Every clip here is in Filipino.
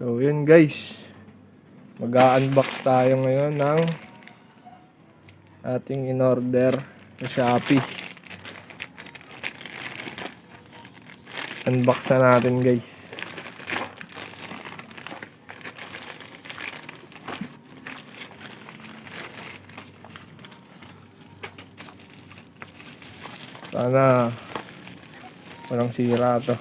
So yun guys, mag-unbox tayo ngayon ng ating in-order sa Shopee. Unbox na natin guys. Sana walang sira to.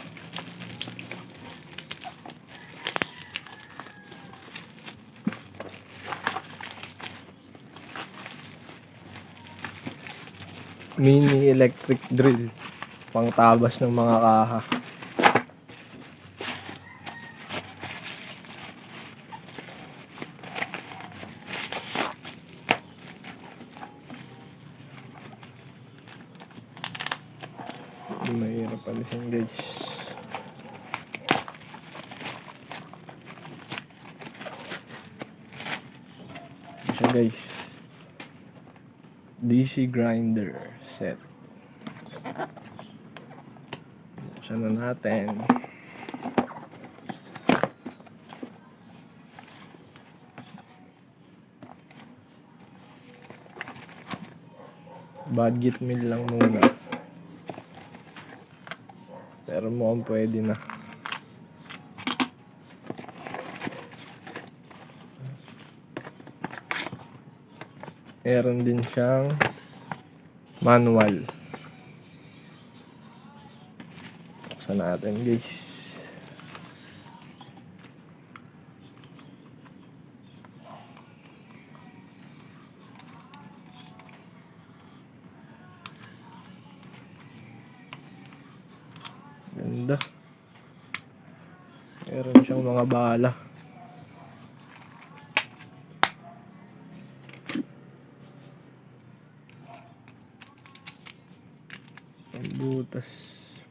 Mini electric drill, pang tabas ng mga kaha. Mahirap alisin guys. Siya guys, DC grinder set. Buksan na natin. Budget meal lang muna, pero mukhang pwede na. Meron din siyang manual. Buksan natin guys. Ganda. Meron siyang mga bala. Pambutas,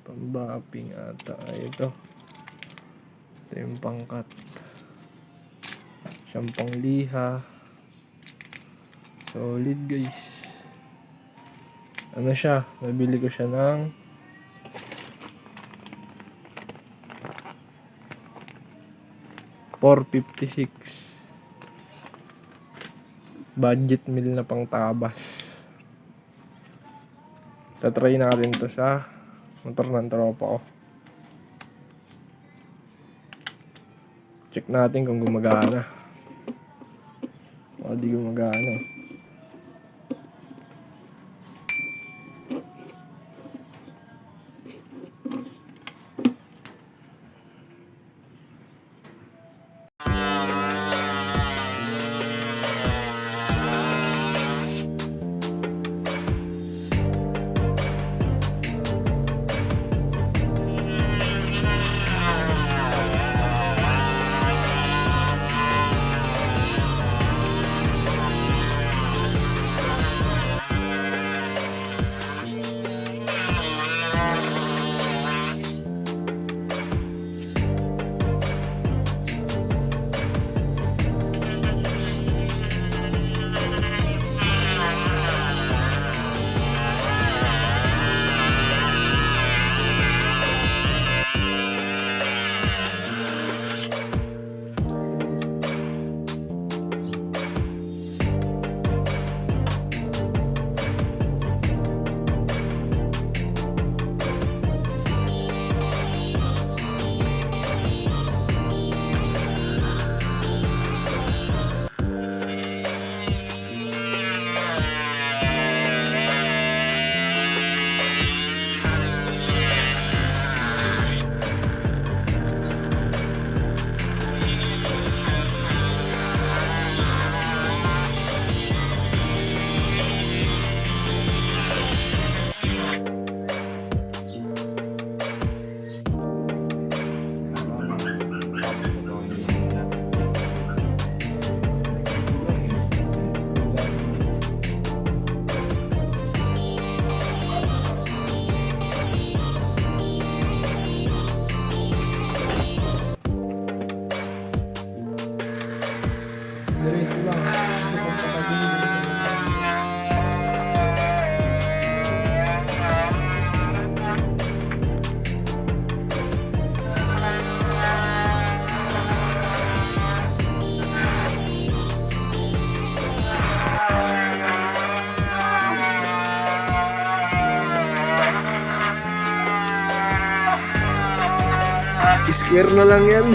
pambaping ata. Ito yung pangkat. Siyang pangliha. Solid guys. Ano siya? Nabili ko siya ng $456. Budget meal na pang tabas. Tatry natin to sa motor ng tropa ko. Check natin kung gumagana o di gumagana. Square na lang yan.